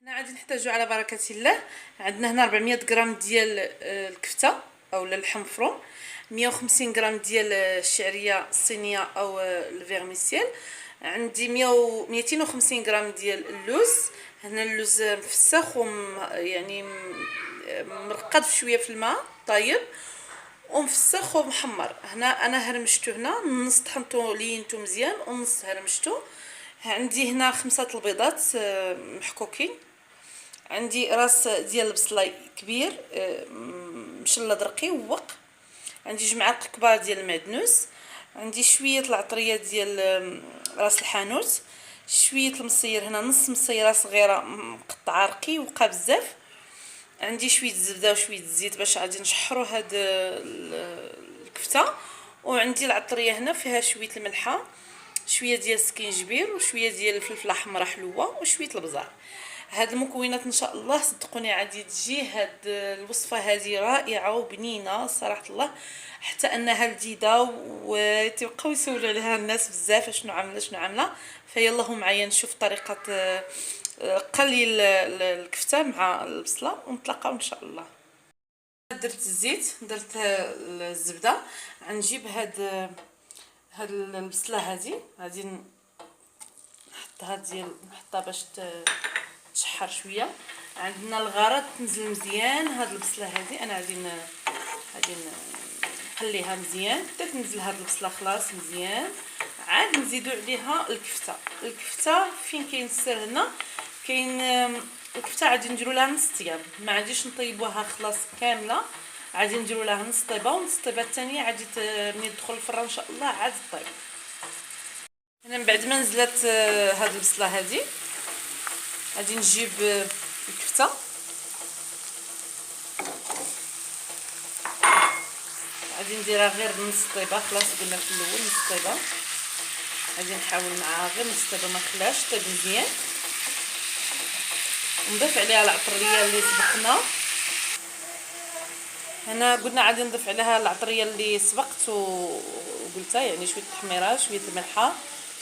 هنا غادي نحتاجو على بركة الله. عندنا هنا 400 غرام ديال الكفتة اولا اللحم مفروم، 150 غرام ديال الشعريه الصينيه او الفيرميسيل، عندي 250 غرام ديال اللوز. هنا اللوز مفسخ يعني مرقد شويه في الماء طايب ومفسخ ومحمر. هنا انا هرمشتو، هنا نص طحنتو لينتو مزيان ونص هرمشتو. عندي هنا 5 البيضات محكوكين، عندي راس ديال البصله كبير مشلة درقي ووق، عندي 2 معالق كبار ديال المعدنوس، عندي شويه العطريه ديال راس الحانوت، شويه المصير، هنا نص مصيره صغيره مقطعه رقيقه بزاف، عندي شويه الزبده وشويه الزيت باش غادي نشحروا هاد الكفته، وعندي العطريه هنا فيها شويه الملحه، شويه ديال السكينجبير وشويه ديال الفلفله حمراء حلوه وشويه البزار. هاد المكونات ان شاء الله صدقوني غادي تجي هاد الوصفه هذه رائعه وبنينه صراحه الله، حتى انها لذيذه وتبقاو يسولوا عليها الناس بزاف شنو عامله. فيلا معايا نشوف طريقه قلي الكفته مع البصله ونتلاقاو ان شاء الله. درت الزيت، درت الزبده، غنجيب هاد البصله هذه غادي نحطها باش تشحر شويه. عندنا الغرض تنزل مزيان هاد البصله هذه، انا غادي نقليها مزيان حتى تنزل هاد البصله خلاص مزيان. عاد نزيدو عليها الكفته فين كاين السر هنا، كاين الكفته غادي نديرو لها نص طياب، ما غاديش نطيبوها خلاص كامله، غادي نديرو لها نص طيبه ونص طيبه الثانيه غادي ملي تدخل الفران ان شاء الله عاد طيب. هنا من بعد ما نزلت هاد البصله هذه غادي نجيب الكفته، غادي نديرها غير نص طيبه، خلاص قلنا في الاول نص طيبه، غادي نحاول معاها غير نص طيبه ما نخليهاش طيب مزيان، ونضيف عليها العطريه اللي سبقنا. هنا قلنا غادي نضيف عليها العطريه اللي سبقت وقلتها، يعني شويه التحميره، شويه الملحه،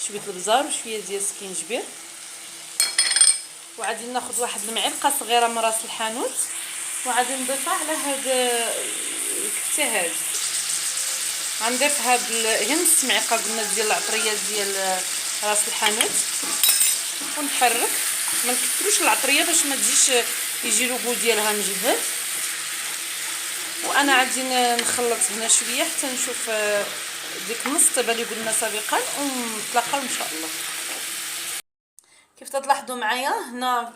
شويه البزار وشويه ديال السكينجبير، وغادي ناخذ واحد المعلقه صغيره من راس الحانوت وغادي نضيفها على هاد الكفته هذه. غنضيف هي نص معلقه قلنا ديال العطريه ديال راس الحانوت ونحرك، ما نكثروش العطريه باش ما تجيش يجي لوغو ديالها مجهد. وانا غادي نخلط هنا شويه حتى نشوف ديك نص طيبه اللي قلنا سابقا ونتلاقاو ان شاء الله. كيف تلاحظوا معايا هنا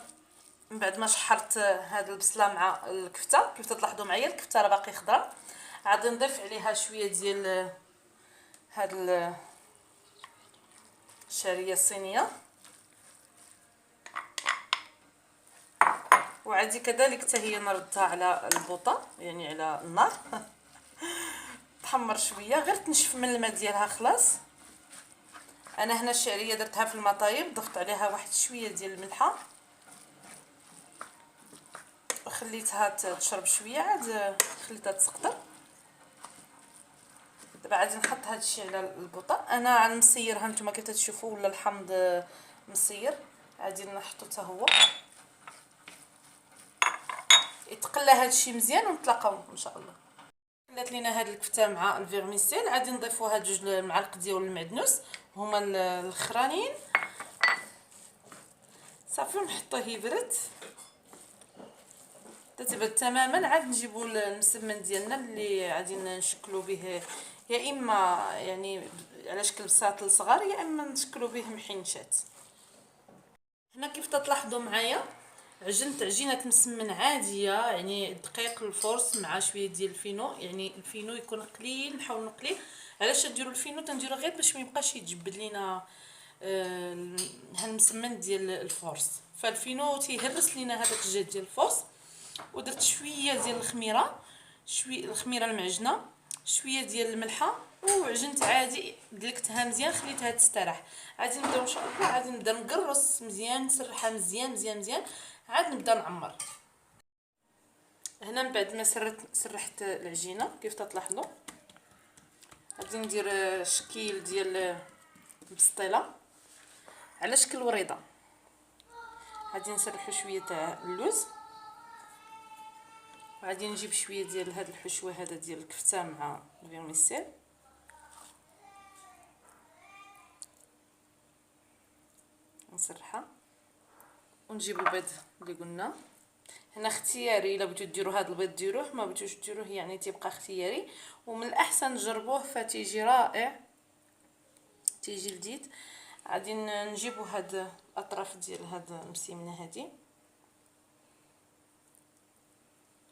من بعد ما شحرت هاد البصله مع الكفته، كيف تلاحظوا معايا الكفته راه باقي خضراء، غادي نضيف عليها شويه ديال هاد الشعريه الصينيه، وعادي كذلك حتى هي نردها على البوطه يعني على النار تحمر شويه غير تنشف من الماء ديالها خلاص. انا هنا الشعريه درتها في الماء طايب، ضفت عليها واحد شويه ديال الملحه وخليتها تشرب شويه، عاد خليتها تسقطر. دابا غادي نحط هذا الشيء على البوطه. انا غنمصيرها نتوما كيف تشوفوا ولا الحمض مصير، غادي نحطو حتى هو يتقلى هذا الشيء مزيان ونتلاقاو ان شاء الله. خلات لينا هاد الكفته مع الفيرميسيل، غادي نضيفوا هاد 2 معالق ديال المعدنوس هما الاخرانيين صافي ونحطوه يبرد حتى تبرد تماما. عاد نجيبوا المسمن ديالنا اللي غادي نشكلوا به، يا اما يعني على شكل بساط الصغار يا اما نشكلوا به محنشات. هنا كيف تلاحظوا معايا عجنت عجينه مسمن عاديه، يعني دقيق الفورس مع شويه ديال الفينو، يعني الفينو يكون قليل، نحاول نقليه. علاش نديروا الفينو؟ تنديروا غير باش ما يبقاش يتجبد لينا هالمسمن ديال الفورس، فالفينو تيهرس لينا هذاك الجهد ديال الفورس. ودرت شويه ديال الخميره، شويه الخميره المعجنه، شويه ديال الملحه، وعجنت عادي دلكتها مزيان خليتها تستراح. غادي نبداو ان شاء الله، غادي نبدا نقرص مزيان نسرحها مزيان مزيان مزيان، عاد نبدا نعمر. هنا من بعد ما سرحت العجينه كيف تلاحظوا غادي ندير شكيل ديال البسطيله على شكل وريضه. غادي نسرحو شويه تاع اللوز، وغادي نجيب شويه ديال هاد الحشوه هذا ديال الكفته مع الفيرميسيل. نسرحها ونجيب البيض اللي قلنا. هنا اختياري، الا بغيتو ديروا هذا البيض ديروه، ما بغيتوش ديروه يعني تيبقى اختياري، ومن الاحسن تجربوه فتيجي رائع، تيجي لذيذ. غادي نجيبوا هاد الاطراف ديال هاد المسيمنه هادي،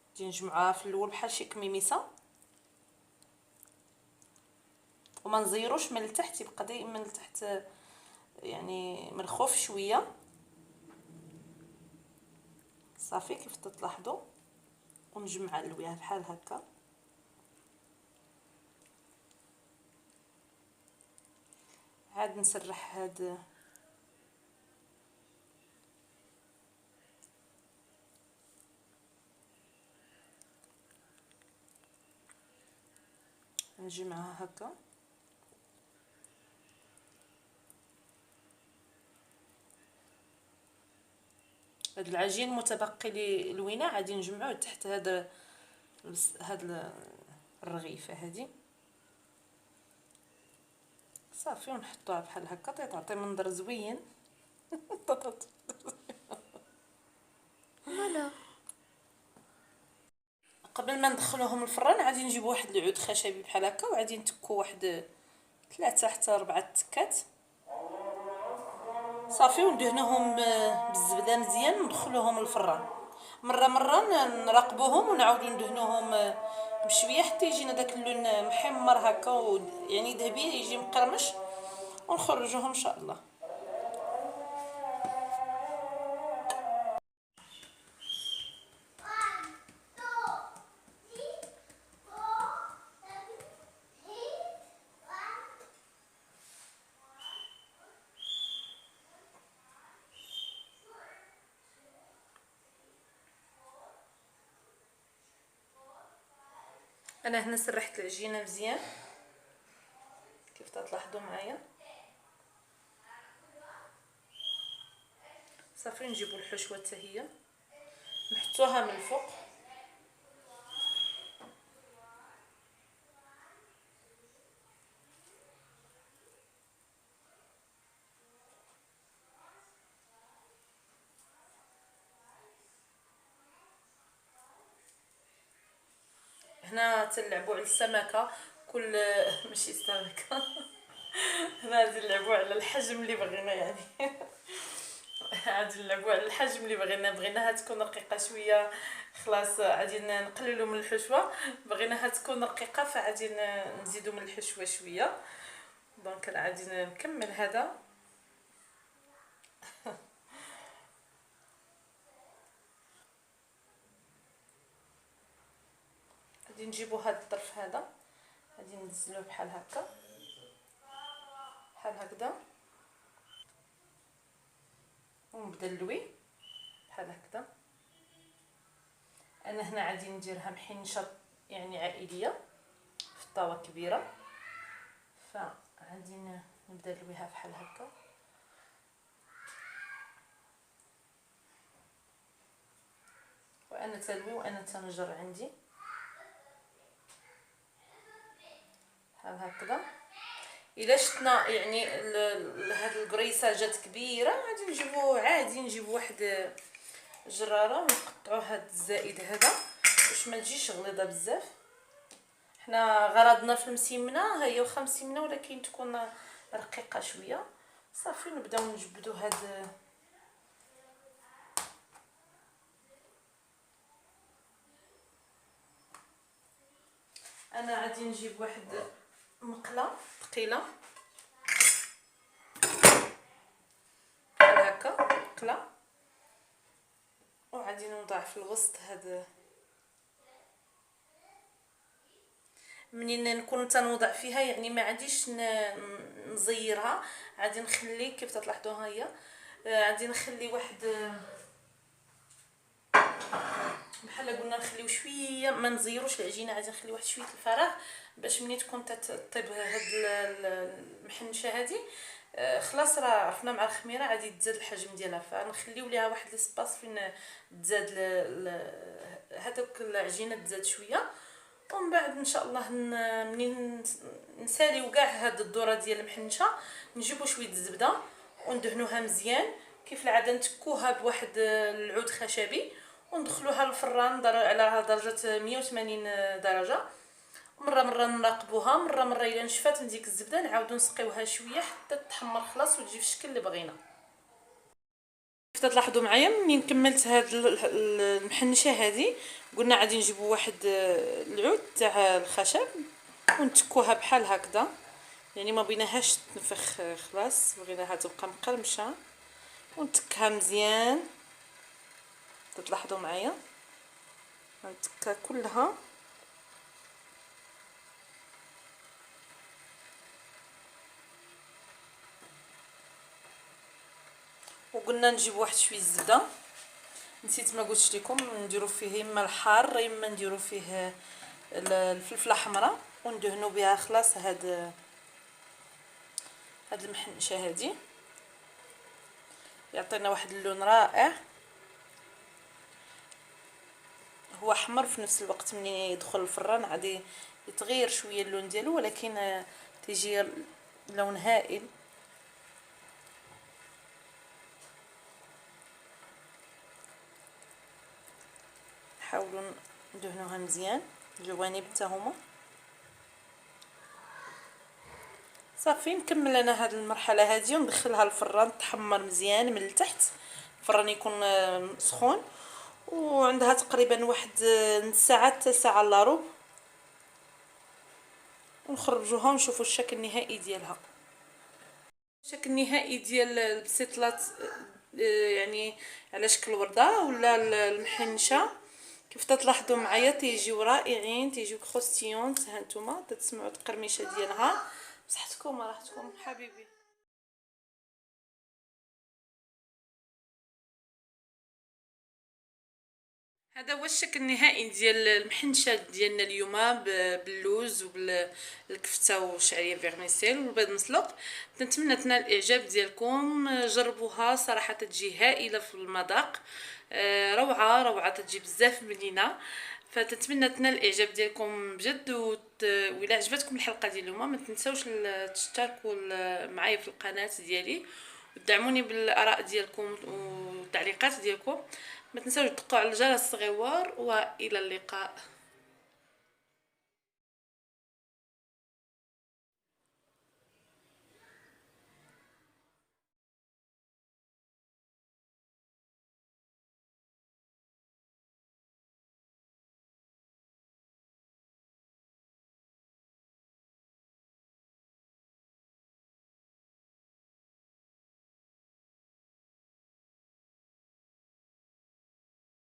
غادي نجمعوها في الاول بحال شي كميميسه، وما نزيروش من التحت، يبقى دائما من التحت يعني مرخوف شويه. صافي كيف تلاحظوا، ونجمع اللويها بحال هكا. عاد نسرح هاد نجمعها هكا. هاد العجين المتبقي لي لوينه غادي نجمعوه تحت هاد الرغيفه هادي. صافي ونحطوها بحال هكا تعطي منظر زوين. مالا قبل ما ندخلوهم الفران غادي نجيب واحد العود خشبي بحال هكا، وغادي نتكو واحد 3 حتى 4 تكات. صافي وندهنوهم بالزبده مزيان وندخلوهم الفران. مره نراقبوهم ونعاودو ندهنوهم بشويه حتى يجينا داك اللون محمر هكا، يعني ذهبي يجي مقرمش، ونخرجوهم ان شاء الله. انا هنا سرحت العجينه مزيان كيف تلاحظوا معايا. صافي نجيبوا الحشوه حتى هي نحطوها من الفوق. هنا تنلعبوا على السمكه، كل ماشي السمكه. هنا غادي نلعبوا على الحجم اللي بغينا يعني. غادي نلعبوا على الحجم اللي بغيناها تكون رقيقه شويه، خلاص غادي نقللوا من الحشوه. بغيناها تكون رقيقه فغادي نزيدوا من الحشوه شويه. دونك انا غادي نكمل هذا. غادي نجيبوا هذا الطرف هذا، غادي ننزلوه بحال هكا، بحال هكذا، ونبدا نلوي بحال هكذا. انا هنا غادي نديرها محنشه يعني عائليه في الطاوه كبيره، فغادي نبدا نلويها بحال هكا. وانا تلوي وانا تنجر عندي بحال هكذا. الا شفنا يعني هاد القريصه جات كبيره غادي نجيبو عادي، نجيبو واحد جراره ونقطعوا هاد الزائد هذا باش ما تجيش غليظه بزاف. حنا غرضنا في المسيمنه هي واخا مسيمنه ولكن تكون رقيقه شويه. صافي نبداو نجبدوا هاد انا غادي نجيب واحد مقله ثقيله بحال هكا، مقله، وغادي نوضع في الوسط هاد. منين نكون تنوضع فيها يعني ما عاديش نزيرها، غادي نخلي كيف تلاحظوها هي، غادي نخلي واحد بحال قلنا نخليو شويه، ما نزيروش العجينه، عادي نخلي واحد شويه الفراغ باش ملي تكون تطيب هاد المحنشه هادي خلاص راه عرفنا مع الخميره غادي تزاد الحجم ديالها، فنخليو ليها واحد ليسباس فين تزاد هذوك العجينه تزاد شويه. ومن بعد ان شاء الله منين نساليو كاع هاد الذره ديال المحنشه نجيبو شويه الزبده وندهنوها مزيان كيف العاده، نتكوها بواحد العود خشبي وندخلوها للفران على درجه 180 درجه. مره نراقبوها، مره الا نشفات من ديك الزبده نعاودو نسقيوها شويه حتى تحمر خلاص وتجي في الشكل اللي بغينا. كيف تلاحظوا معايا منين كملت هاد المحنشه هذه قلنا غادي نجيبوا واحد العود تاع الخشب ونتكوها بحال هكذا، يعني ما بيناهاش تنفخ خلاص، بغيناها تبقى مقرمشه ونتكها مزيان. تلاحظوا معايا نتكها كلها وقلنا نجيب واحد شويه الزبده، نسيت ما قلتش لكم نديروا فيه اما الحار اما نديروا فيه الفلفله حمراء وندهنوا بها خلاص هاد المحنشه هادي يعطينا واحد اللون رائع. هو احمر في نفس الوقت منين يدخل الفران غادي يتغير شويه اللون ديالو، ولكن تيجي لون هائل. نحاولوا ندهنوها مزيان الجوانب حتى هما صافي. نكمل انا هذه المرحله هذه وندخلها الفران تحمر مزيان من التحت، الفران يكون سخون وعندها تقريبا واحد نص ساعه حتى ساعه الا ربع، ونخرجوها ونشوفوا الشكل النهائي ديالها. الشكل النهائي ديال البسيطلات يعني على شكل ورده ولا المحنشه كيف تلاحظوا معايا تيجيو رائعين، تيجيو كروستيون. ها نتوما تسمعوا القرمشه ديالها. بصحتكم راحتكم حبيبي. هذا هو الشكل النهائي ديال المحنشه ديالنا اليوم باللوز وبالكفته والشعريه فيرميسيل والبيض مسلوق. نتمنى تنال الاعجاب ديالكم، جربوها صراحه تجي هائله في المذاق، روعه تجي بزاف ملينه. فتتمنى تنال الاعجاب ديالكم بجد. وإلا عجبتكم الحلقه ديال اليوم ما تنساوش تشتركوا معايا في القناه ديالي ودعموني بالاراء ديالكم والتعليقات ديالكم. ما تنساوش تدقوا على الجرس الصغير والى اللقاء.